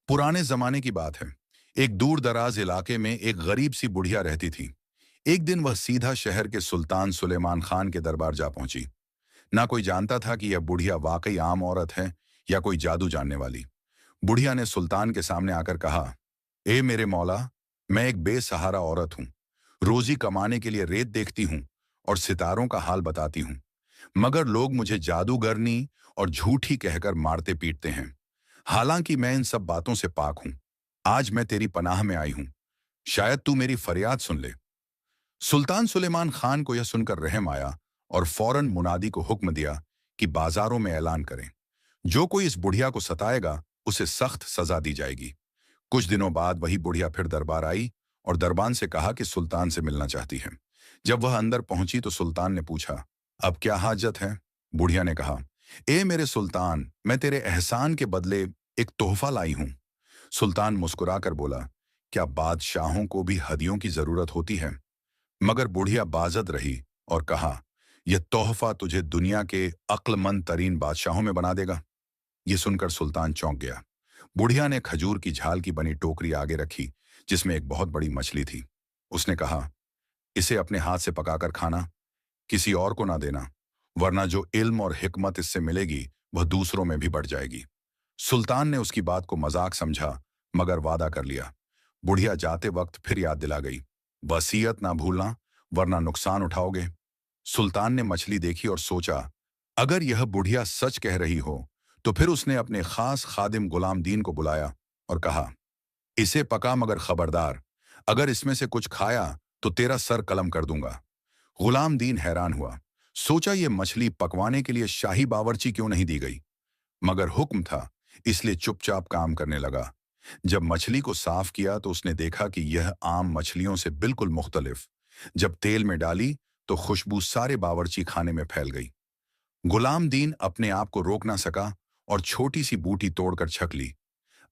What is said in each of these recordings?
पुराने जमाने की बात है। एक दूर दराज इलाके में एक गरीब सी बुढ़िया रहती थी। एक दिन वह सीधा शहर के सुल्तान सुलेमान खान के दरबार जा पहुंची। ना कोई जानता था कि यह बुढ़िया वाकई आम औरत है या कोई जादू जानने वाली। बुढ़िया ने सुल्तान के सामने आकर कहा, ए मेरे मौला, मैं एक बेसहारा औरत हूं। रोजी कमाने के लिए रेत देखती हूं और सितारों का हाल बताती हूं, मगर लोग मुझे जादूगरनी और झूठी कहकर मारते पीटते हैं। हालांकि मैं इन सब बातों से पाक हूं। आज मैं तेरी पनाह में आई हूं, शायद तू मेरी फरियाद सुन ले। सुल्तान सुलेमान खान को यह सुनकर रहम आया और फौरन मुनादी को हुक्म दिया कि बाजारों में ऐलान करें, जो कोई इस बुढ़िया को सताएगा उसे सख्त सजा दी जाएगी। कुछ दिनों बाद वही बुढ़िया फिर दरबार आई और दरबान से कहा कि सुल्तान से मिलना चाहती है। जब वह अंदर पहुंची तो सुल्तान ने पूछा, अब क्या हाजत है? बुढ़िया ने कहा, ए मेरे सुल्तान, मैं तेरे एहसान के बदले एक तोहफा लाई हूं। सुल्तान मुस्कुराकर बोला, क्या बादशाहों को भी हदियों की जरूरत होती है? मगर बुढ़िया बाजद रही और कहा, यह तोहफा तुझे दुनिया के अक्लमंद तरीन बादशाहों में बना देगा। यह सुनकर सुल्तान चौंक गया। बुढ़िया ने खजूर की झाल की बनी टोकरी आगे रखी, जिसमें एक बहुत बड़ी मछली थी। उसने कहा, इसे अपने हाथ से पकाकर खाना, किसी और को ना देना, वरना जो इल्म और हिकमत इससे मिलेगी वह दूसरों में भी बढ़ जाएगी। सुल्तान ने उसकी बात को मजाक समझा, मगर वादा कर लिया। बुढ़िया जाते वक्त फिर याद दिला गई, वसीयत ना भूलना, वरना नुकसान उठाओगे। सुल्तान ने मछली देखी और सोचा, अगर यह बुढ़िया सच कह रही हो तो फिर उसने अपने खास खादिम गुलाम दीन को बुलाया और कहा, इसे पका, मगर खबरदार, अगर इसमें से कुछ खाया तो तेरा सर कलम कर दूंगा। गुलाम दीन हैरान हुआ। सोचा, ये मछली पकवाने के लिए शाही बावर्ची क्यों नहीं दी गई? मगर हुक्म था, इसलिए चुपचाप काम करने लगा। जब मछली को साफ किया तो उसने देखा कि यह आम मछलियों से बिल्कुल मुख्तलिफ। जब तेल में डाली तो खुशबू सारे बावर्ची खाने में फैल गई। गुलाम दीन अपने आप को रोक ना सका और छोटी सी बूटी तोड़कर छक ली।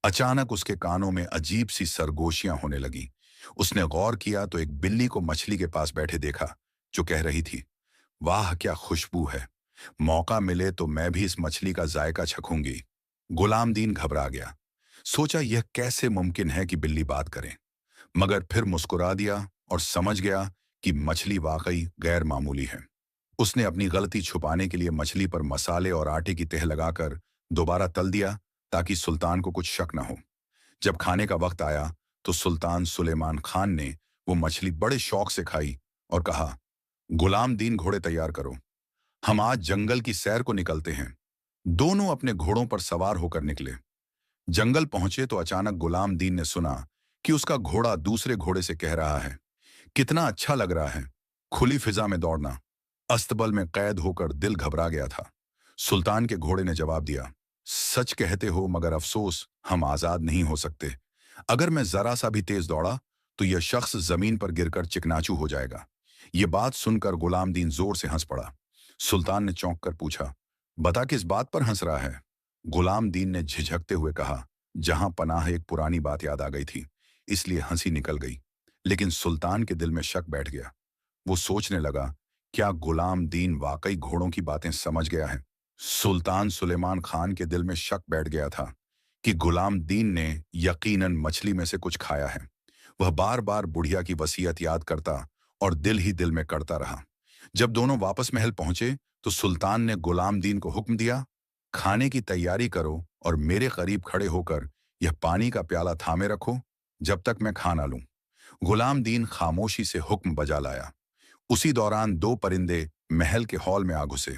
अचानक उसके कानों में अजीब सी सरगोशियां होने लगी। उसने गौर किया तो एक बिल्ली को मछली के पास बैठे देखा, जो कह रही थी, वाह क्या खुशबू है, मौका मिले तो मैं भी इस मछली का जायका चखूंगी। गुलाम दीन घबरा गया। सोचा, यह कैसे मुमकिन है कि बिल्ली बात करे, मगर फिर मुस्कुरा दिया और समझ गया कि मछली वाकई गैर मामूली है। उसने अपनी गलती छुपाने के लिए मछली पर मसाले और आटे की तह लगाकर दोबारा तल दिया, ताकि सुल्तान को कुछ शक न हो। जब खाने का वक्त आया तो सुल्तान सुलेमान खान ने वो मछली बड़े शौक से खाई और कहा, गुलाम दीन, घोड़े तैयार करो, हम आज जंगल की सैर को निकलते हैं। दोनों अपने घोड़ों पर सवार होकर निकले। जंगल पहुंचे तो अचानक गुलाम दीन ने सुना कि उसका घोड़ा दूसरे घोड़े से कह रहा है, कितना अच्छा लग रहा है खुली फिजा में दौड़ना। अस्तबल में कैद होकर दिल घबरा गया था। सुल्तान के घोड़े ने जवाब दिया, सच कहते हो, मगर अफसोस, हम आजाद नहीं हो सकते। अगर मैं जरा सा भी तेज दौड़ा तो यह शख्स जमीन पर गिरकर चिकनाचू हो जाएगा। यह बात सुनकर गुलाम दीन जोर से हंस पड़ा। सुल्तान ने चौंक कर पूछा, बता किस बात पर हंस रहा है? गुलाम दीन ने झिझकते हुए कहा, जहां पनाह एक पुरानी बात याद आ गई थी, इसलिए हंसी निकल गई। लेकिन सुल्तान के दिल में शक बैठ गया। वो सोचने लगा, क्या गुलाम दीन वाकई घोड़ों की बातें समझ गया है? सुल्तान सुलेमान खान के दिल में शक बैठ गया था कि गुलाम दीन ने यकीनन मछली में से कुछ खाया है। वह बार बार बुढ़िया की वसीयत याद करता और दिल ही दिल में करता रहा। जब दोनों वापस महल पहुंचे तो सुल्तान ने गुलाम दीन को हुक्म दिया, खाने की तैयारी करो और मेरे करीब खड़े होकर यह पानी का प्याला थामे रखो, जब तक मैं खाना लूं। गुलाम दीन खामोशी से हुक्म बजा लाया। उसी दौरान दो परिंदे महल के हॉल में आ घुसे।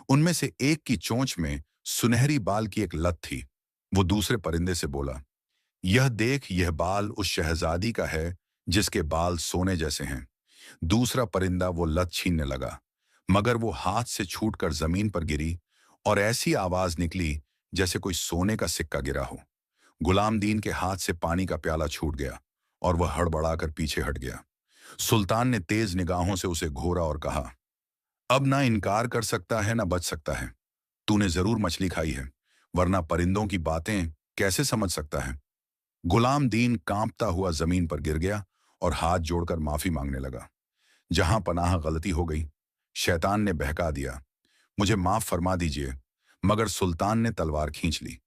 उनमें से एक की चोंच में सुनहरी बाल की एक लत थी। वो दूसरे परिंदे से बोला, यह देख, यह बाल उस शहजादी का है जिसके बाल सोने जैसे हैं। दूसरा परिंदा वो लत छीनने लगा, मगर वो हाथ से छूटकर जमीन पर गिरी और ऐसी आवाज निकली जैसे कोई सोने का सिक्का गिरा हो। गुलाम दीन के हाथ से पानी का प्याला छूट गया और वह हड़बड़ाकर पीछे हट गया। सुल्तान ने तेज निगाहों से उसे घूरा और कहा, अब ना इनकार कर सकता है ना बच सकता है। तूने जरूर मछली खाई है, वरना परिंदों की बातें कैसे समझ सकता है? गुलाम दीन कांपता हुआ जमीन पर गिर गया और हाथ जोड़कर माफी मांगने लगा। जहां पनाह गलती हो गई, शैतान ने बहका दिया, मुझे माफ फरमा दीजिए। मगर सुल्तान ने तलवार खींच ली।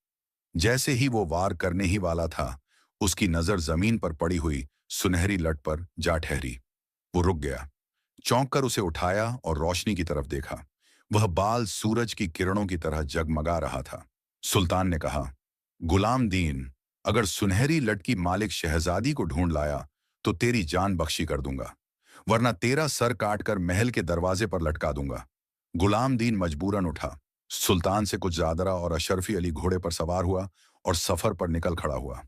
जैसे ही वो वार करने ही वाला था, उसकी नजर जमीन पर पड़ी हुई सुनहरी लट पर जा ठहरी। वो रुक गया, चौंक कर उसे उठाया और रोशनी की तरफ देखा। वह बाल सूरज की किरणों की तरह जगमगा रहा था। सुल्तान ने कहा, गुलाम दीन, अगर सुनहरी लट की मालिक शहजादी को ढूंढ लाया तो तेरी जान बख्शी कर दूंगा, वरना तेरा सर काटकर महल के दरवाजे पर लटका दूंगा। गुलाम दीन मजबूरन उठा। सुल्तान से कुछ ज्यादा और अशरफी अली घोड़े पर सवार हुआ और सफर पर निकल खड़ा हुआ।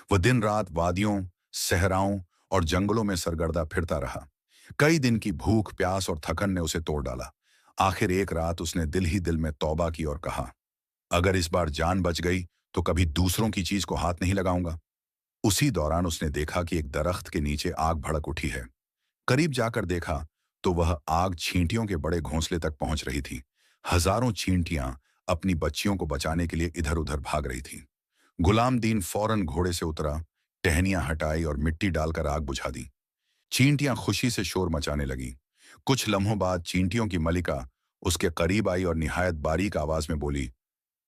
वह दिन रात वादियों, सहराओं और जंगलों में सरगर्दा फिरता रहा। कई दिन की भूख, प्यास और थकन ने उसे तोड़ डाला। आखिर एक रात उसने दिल ही दिल में तौबा की और कहा, अगर इस बार जान बच गई तो कभी दूसरों की चीज को हाथ नहीं लगाऊंगा। उसी दौरान उसने देखा कि एक दरख्त के नीचे आग भड़क उठी है। करीब जाकर देखा तो वह आग चींटियों के बड़े घोंसले तक पहुंच रही थी। हजारों चींटियां अपनी बच्चियों को बचाने के लिए इधर उधर भाग रही थीं। गुलाम दीन फौरन घोड़े से उतरा, टहनियां हटाई और मिट्टी डालकर आग बुझा दी। चींटियां खुशी से शोर मचाने लगीं। कुछ लम्हों बाद चींटियों की मलिका उसके करीब आई और निहायत बारीक आवाज में बोली,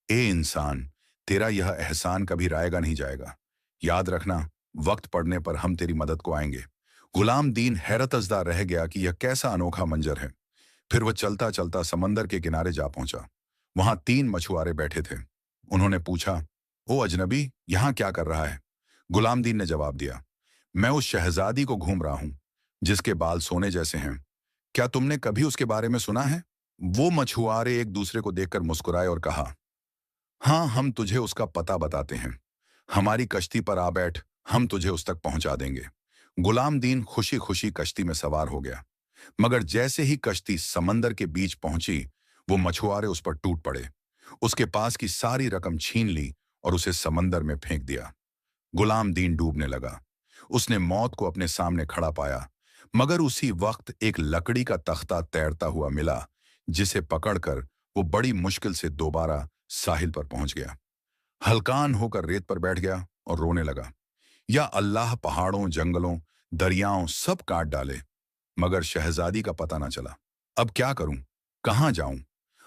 ए इंसान, तेरा यह एहसान कभी रायगा नहीं जाएगा। याद रखना, वक्त पड़ने पर हम तेरी मदद को आएंगे। गुलाम दीन हैरतजदा रह गया कि यह कैसा अनोखा मंजर है। फिर वह चलता चलता समंदर के किनारे जा पहुंचा। वहां 3 मछुआरे बैठे थे। उन्होंने पूछा, ओ अजनबी, यहां क्या कर रहा है? गुलाम दीन ने जवाब दिया, मैं उस शहजादी को घूम रहा हूं जिसके बाल सोने जैसे हैं। क्या तुमने कभी उसके बारे में सुना है? वो मछुआरे एक दूसरे को देखकर मुस्कुराए और कहा, हाँ, हम तुझे उसका पता बताते हैं। हमारी कश्ती पर आ बैठ, हम तुझे उस तक पहुंचा देंगे। गुलाम दीन खुशी खुशी कश्ती में सवार हो गया। मगर जैसे ही कश्ती समंदर के बीच पहुंची, वो मछुआरे उस पर टूट पड़े, उसके पास की सारी रकम छीन ली और उसे समंदर में फेंक दिया। गुलाम दीन डूबने लगा। उसने मौत को अपने सामने खड़ा पाया, मगर उसी वक्त एक लकड़ी का तख्ता तैरता हुआ मिला, जिसे पकड़कर वो बड़ी मुश्किल से दोबारा साहिल पर पहुंच गया। हलकान होकर रेत पर बैठ गया और रोने लगा। या अल्लाह, पहाड़ों, जंगलों, दरियाओं सब काट डाले, मगर शहजादी का पता ना चला। अब क्या करूं? कहां जाऊं?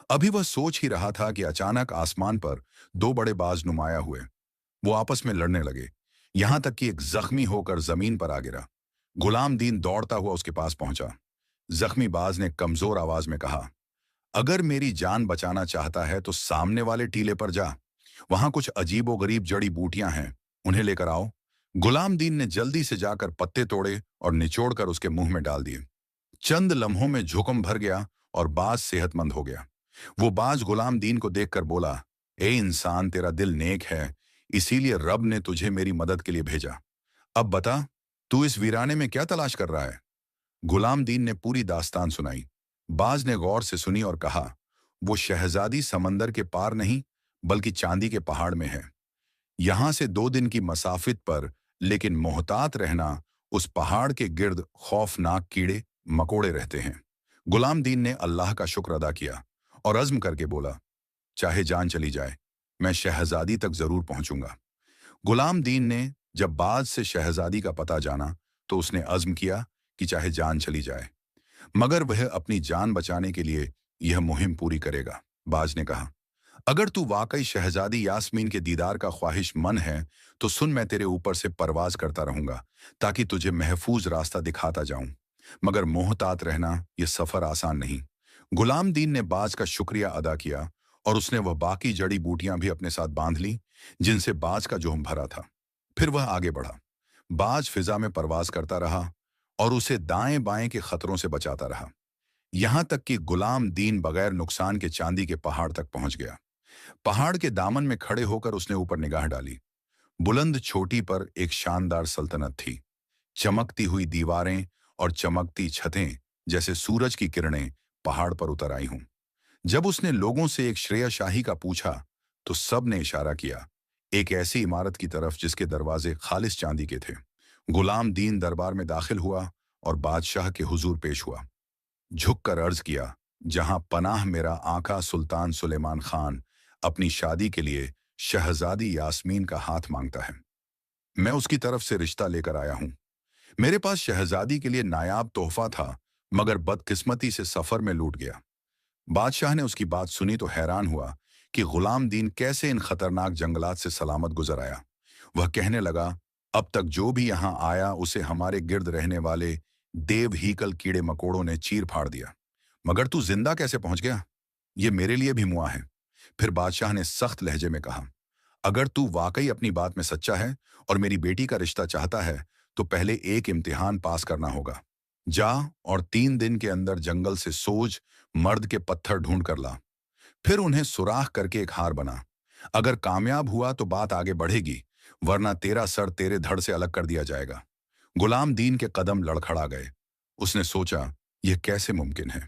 अभी वह सोच ही रहा था कि अचानक आसमान पर 2 बड़े बाज नुमाया हुए। वो आपस में लड़ने लगे, यहां तक कि एक जख्मी होकर जमीन पर आ गिरा। गुलाम दीन दौड़ता हुआ उसके पास पहुंचा। जख्मी बाज ने कमजोर आवाज में कहा, अगर मेरी जान बचाना चाहता है तो सामने वाले टीले पर जा। वहां कुछ अजीबोगरीब जड़ी बूटियां हैं, उन्हें लेकर आओ। गुलाम दीन ने जल्दी से जाकर पत्ते तोड़े और निचोड़कर उसके मुंह में डाल दिए। चंद लम्हों में झुकम भर गया और बाज सेहतमंद हो गया। वो बाज गुलाम दीन को देखकर बोला, ए इंसान, तेरा दिल नेक है, इसीलिए रब ने तुझे मेरी मदद के लिए भेजा। अब बता, तू इस वीराने में क्या तलाश कर रहा है? गुलाम दीन ने पूरी दास्तान सुनाई। बाज ने गौर से सुनी और कहा, वो शहजादी समंदर के पार नहीं, बल्कि चांदी के पहाड़ में है। यहां से 2 दिन की मसाफित पर, लेकिन मोहतात रहना, उस पहाड़ के गिर्द खौफनाक कीड़े मकोड़े रहते हैं। गुलाम दीन ने अल्लाह का शुक्र अदा किया और अज़्म करके बोला, चाहे जान चली जाए, मैं शहजादी तक जरूर पहुंचूंगा। गुलाम दीन ने जब बाज से शहजादी का पता जाना तो उसने अज़्म किया कि चाहे जान चली जाए, मगर वह अपनी जान बचाने के लिए यह मुहिम पूरी करेगा। बाज ने कहा, अगर तू वाकई शहजादी यास्मीन के दीदार का ख्वाहिशमंद है तो सुन, मैं तेरे ऊपर से परवाज करता रहूंगा ताकि तुझे महफूज रास्ता दिखाता जाऊं। मगर मोहतात रहना, यह सफर आसान नहीं। गुलाम दीन ने बाज का शुक्रिया अदा किया और उसने वह बाकी जड़ी बूटियां भी अपने साथ बांध ली जिनसे बाज का जोम भरा था। फिर वह आगे बढ़ा। बाज फिजा में परवाज करता रहा और उसे दाएं बाएं के खतरों से बचाता रहा, यहां तक कि गुलाम दीन बगैर नुकसान के चांदी के पहाड़ तक पहुंच गया। पहाड़ के दामन में खड़े होकर उसने ऊपर निगाह डाली। बुलंद चोटी पर एक शानदार सल्तनत थी। चमकती हुई दीवारें और चमकती छतें जैसे सूरज की किरणें पहाड़ पर उतर आई हों। जब उसने लोगों से एक श्रेय शाही का पूछा तो सब ने इशारा किया, एक ऐसी इमारत की तरफ जिसके दरवाजे खालिस चांदी के थे। गुलाम दीन दरबार में दाखिल हुआ और बादशाह के हुजूर पेश हुआ। झुककर अर्ज किया, जहां पनाह मेरा आका सुल्तान सुलेमान खान अपनी शादी के लिए शहजादी यास्मीन का हाथ मांगता है। मैं उसकी तरफ से रिश्ता लेकर आया हूं। मेरे पास शहजादी के लिए नायाब तोहफा था, मगर बदकिस्मती से सफर में लूट गया। बादशाह ने उसकी बात सुनी तो हैरान हुआ कि गुलाम दीन कैसे इन खतरनाक जंगलात से सलामत गुजर आया। वह कहने लगा, अब तक जो भी यहां आया उसे हमारे गिर्द रहने वाले देव हीकल कीड़े मकोड़ों ने चीर फाड़ दिया, मगर तू जिंदा कैसे पहुंच गया, ये मेरे लिए भी मुआ है। फिर बादशाह ने सख्त लहजे में कहा, अगर तू वाकई अपनी बात में सच्चा है और मेरी बेटी का रिश्ता चाहता है तो पहले एक इम्तिहान पास करना होगा। जा और 3 दिन के अंदर जंगल से सोज मर्द के पत्थर ढूंढ कर ला, फिर उन्हें सुराख करके एक हार बना। अगर कामयाब हुआ तो बात आगे बढ़ेगी, वरना तेरा सर तेरे धड़ से अलग कर दिया जाएगा। गुलाम दीन के कदम लड़खड़ा गए। उसने सोचा, यह कैसे मुमकिन है?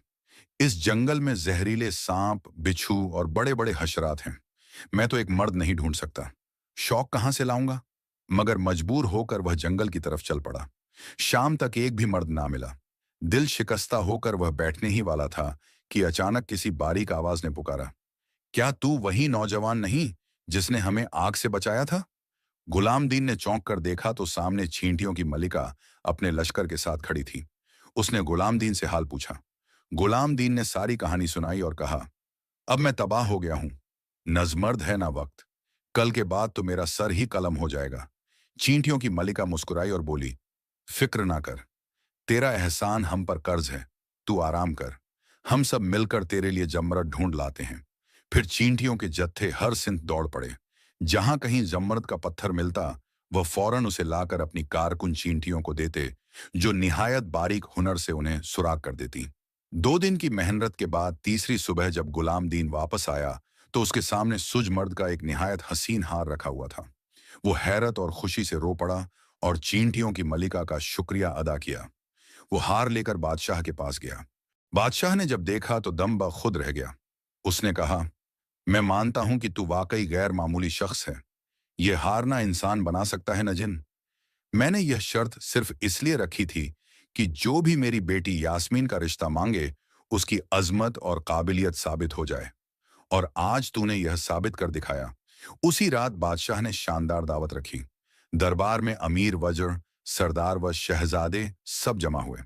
इस जंगल में जहरीले सांप, बिच्छू और बड़े बड़े हशरात हैं। मैं तो एक मर्द नहीं ढूंढ सकता। शौक कहां से लाऊंगा? मगर मजबूर होकर वह जंगल की तरफ चल पड़ा। शाम तक एक भी मर्द ना मिला। दिल शिकस्ता होकर वह बैठने ही वाला था कि अचानक किसी बारीक आवाज ने पुकारा, क्या तू वही नौजवान नहीं जिसने हमें आग से बचाया था? गुलाम दीन ने चौंक कर देखा तो सामने चींटियों की मलिका अपने लश्कर के साथ खड़ी थी। उसने गुलाम दीन से हाल पूछा। गुलाम दीन ने सारी कहानी सुनाई और कहा, अब मैं तबाह हो गया हूं। नजमर्द है ना वक्त। कल के बाद तो मेरा सर ही कलम हो जाएगा। चींटियों की मलिका मुस्कुराई और बोली, फिक्र ना कर, तेरा एहसान हम पर कर्ज है। तू आराम कर, हम सब मिलकर तेरे लिए जमरद ढूंढ लाते हैं। फिर चींटियों के जत्थे हर सिंत दौड़ पड़े। जहां कहीं जमरद का पत्थर मिलता, वह फौरन उसे लाकर अपनी कारकुन चींटियों को देते, जो निहायत बारीक हुनर से उन्हें सुराग कर देती। 2 दिन की मेहनत के बाद तीसरी सुबह जब गुलाम दीन वापस आया तो उसके सामने सुज मर्द का एक निहायत हसीन हार रखा हुआ था। वो हैरत और खुशी से रो पड़ा और चींटियों की मलिका का शुक्रिया अदा किया। वो हार लेकर बादशाह के पास गया। बादशाह ने जब देखा तो दम ब खुद रह गया। उसने कहा, मैं मानता हूं कि तू वाकई गैर मामूली शख्स है। यह हारना इंसान बना सकता है न जिन। मैंने यह शर्त सिर्फ इसलिए रखी थी कि जो भी मेरी बेटी यास्मीन का रिश्ता मांगे उसकी अजमत और काबिलियत साबित हो जाए, और आज तूने यह साबित कर दिखाया। उसी रात बादशाह ने शानदार दावत रखी। दरबार में अमीर वज्र, सरदार व शहजादे सब जमा हुए।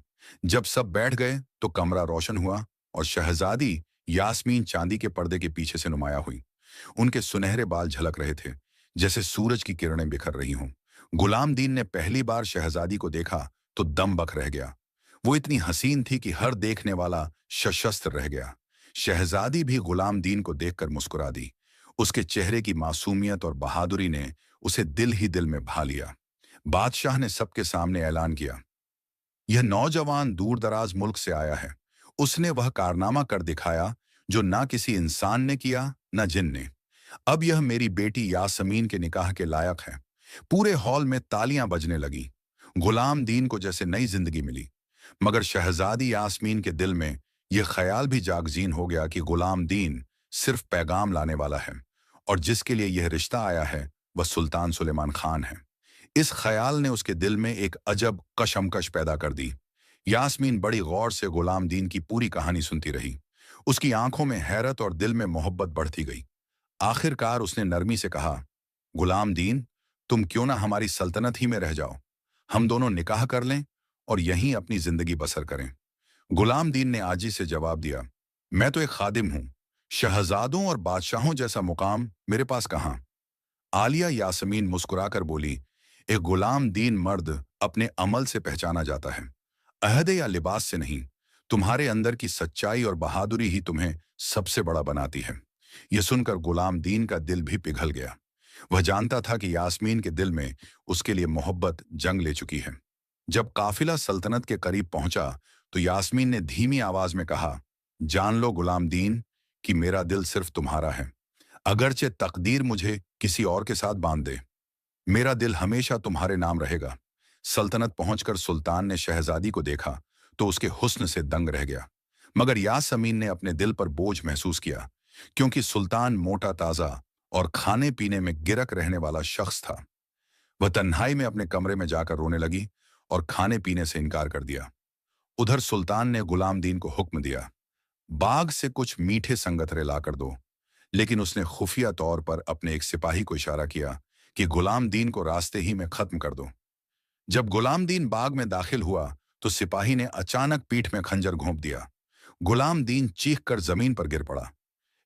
जब सब बैठ गए तो कमरा रोशन हुआ और शहजादी यास्मीन चांदी के पर्दे के पीछे से नुमाया हुई। उनके सुनहरे बाल झलक रहे थे, जैसे सूरज की किरणें बिखर रही हों। गुलाम दीन ने पहली बार शहजादी को देखा तो दम बक रह गया। वो इतनी हसीन थी कि हर देखने वाला सशस्त्र रह गया। शहजादी भी गुलाम दीन को देखकर मुस्कुरा दी। उसके चेहरे की मासूमियत और बहादुरी ने उसे दिल ही दिल में भा लिया। बादशाह ने सबके सामने ऐलान किया, यह नौजवान दूर दराज मुल्क से आया है। उसने वह कारनामा कर दिखाया जो ना किसी इंसान ने किया न जिन ने। अब यह मेरी बेटी यासमीन के निकाह के लायक है। पूरे हॉल में तालियां बजने लगी। गुलाम दीन को जैसे नई जिंदगी मिली। मगर शहजादी यास्मीन के दिल में यह ख्याल भी जागजीन हो गया कि गुलाम दीन सिर्फ पैगाम लाने वाला है और जिसके लिए यह रिश्ता आया है वह सुल्तान सुलेमान खान है। इस ख्याल ने उसके दिल में एक अजब कशमकश पैदा कर दी। यास्मीन बड़ी गौर से गुलाम दीन की पूरी कहानी सुनती रही। उसकी आंखों में हैरत और दिल में मोहब्बत बढ़ती गई। आखिरकार उसने नरमी से कहा, गुलाम दीन, तुम क्यों ना हमारी सल्तनत ही में रह जाओ। हम दोनों निकाह कर लें और यहीं अपनी जिंदगी बसर करें। गुलाम दीन ने आजी से जवाब दिया, मैं तो एक खादिम हूं। शहजादों और बादशाहों जैसा मुकाम मेरे पास कहां। आलिया यास्मीन मुस्कुराकर बोली, एक गुलाम दीन मर्द अपने अमल से पहचाना जाता है, अहदे या लिबास से नहीं। तुम्हारे अंदर की सच्चाई और बहादुरी ही तुम्हें सबसे बड़ा बनाती है। यह सुनकर गुलाम दीन का दिल भी पिघल गया। वह जानता था कि यास्मीन के दिल में उसके लिए मोहब्बत जंग ले चुकी है। जब काफिला सल्तनत के करीब पहुंचा तो यास्मीन ने धीमी आवाज में कहा, जान लो गुलाम दीन कि मेरा दिल सिर्फ तुम्हारा है। अगरचे तकदीर मुझे किसी और के साथ बांध दे, मेरा दिल हमेशा तुम्हारे नाम रहेगा। सल्तनत पहुंचकर सुल्तान ने शहजादी को देखा तो उसके हुस्न से दंग रह गया। मगर यासमीन ने अपने दिल पर बोझ महसूस किया, क्योंकि सुल्तान मोटा ताजा और खाने पीने में गिरक रहने वाला शख्स था। वह तन्हाई में अपने कमरे में जाकर रोने लगी और खाने पीने से इनकार कर दिया। उधर सुल्तान ने गुलाम दीन को हुक्म दिया, बाग से कुछ मीठे संगतरे लाकर दो। लेकिन उसने खुफिया तौर पर अपने एक सिपाही को इशारा किया कि गुलाम दीन को रास्ते ही में खत्म कर दो। जब गुलाम दीन बाग में दाखिल हुआ तो सिपाही ने अचानक पीठ में खंजर घोंप दिया। गुलाम दीन चीख कर जमीन पर गिर पड़ा।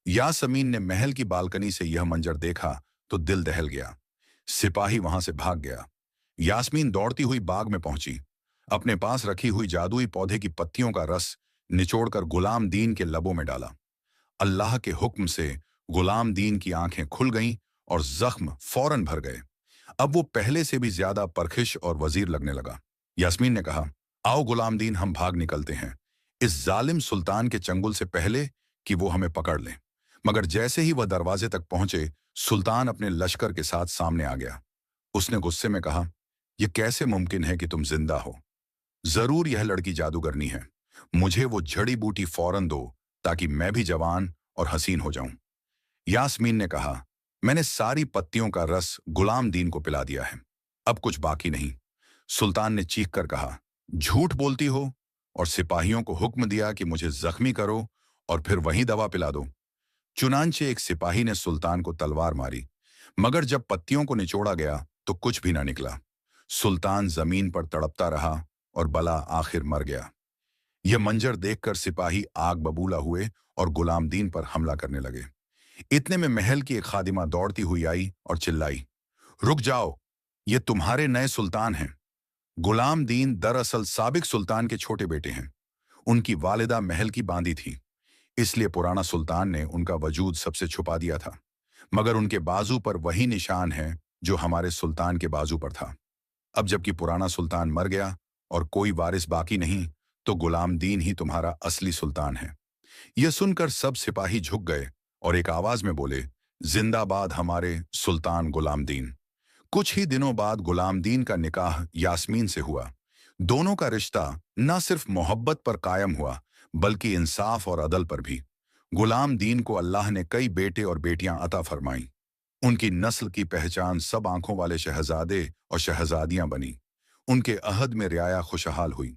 यासमीन ने महल की बालकनी से यह मंजर देखा तो दिल दहल गया। सिपाही वहां से भाग गया। यास्मीन दौड़ती हुई बाग में पहुंची। अपने पास रखी हुई जादुई पौधे की पत्तियों का रस निचोड़कर गुलाम दीन के लबों में डाला। अल्लाह के हुक्म से गुलाम दीन की आंखें खुल गईं और जख्म फौरन भर गए। अब वो पहले से भी ज्यादा परखिश और वजीर लगने लगा। यास्मीन ने कहा, आओ गुलाम दीन, हम भाग निकलते हैं इस जालिम सुल्तान के चंगुल से पहले कि वो हमें पकड़ ले। मगर जैसे ही वह दरवाजे तक पहुंचे, सुल्तान अपने लश्कर के साथ सामने आ गया। उसने गुस्से में कहा, यह कैसे मुमकिन है कि तुम जिंदा हो? जरूर यह लड़की जादूगरनी है। मुझे वो जड़ी बूटी फौरन दो ताकि मैं भी जवान और हसीन हो जाऊं। यास्मीन ने कहा, मैंने सारी पत्तियों का रस गुलाम दीन को पिला दिया है, अब कुछ बाकी नहीं। सुल्तान ने चीख कर कहा, झूठ बोलती हो, और सिपाहियों को हुक्म दिया कि मुझे जख्मी करो और फिर वहीं दवा पिला दो। चुनांचे एक सिपाही ने सुल्तान को तलवार मारी, मगर जब पत्तियों को निचोड़ा गया तो कुछ भी ना निकला। सुल्तान जमीन पर तड़पता रहा और बला आखिर मर गया। यह मंजर देखकर सिपाही आग बबूला हुए और गुलाम दीन पर हमला करने लगे। इतने में महल की एक खादिमा दौड़ती हुई आई और चिल्लाई, रुक जाओ, ये तुम्हारे नए सुल्तान हैं। गुलाम दीन दरअसल साबिक सुल्तान के छोटे बेटे हैं। उनकी वालिदा महल की बांदी थी, इसलिए पुराना सुल्तान ने उनका वजूद सबसे छुपा दिया था। मगर उनके बाजू पर वही निशान है जो हमारे सुल्तान के बाजू पर था। अब जबकि पुराना सुल्तान मर गया और कोई वारिस बाकी नहीं, तो गुलाम दीन ही तुम्हारा असली सुल्तान है। यह सुनकर सब सिपाही झुक गए और एक आवाज में बोले, जिंदाबाद हमारे सुल्तान गुलाम दीन। कुछ ही दिनों बाद गुलाम दीन का निकाह यास्मीन से हुआ। दोनों का रिश्ता न सिर्फ मोहब्बत पर कायम हुआ, बल्कि इंसाफ और अदल पर भी। गुलाम दीन को अल्लाह ने कई बेटे और बेटियां अता फरमाई। उनकी नस्ल की पहचान सब आंखों वाले शहजादे और शहजादियां बनी। उनके अहद में रियाया खुशहाल हुई।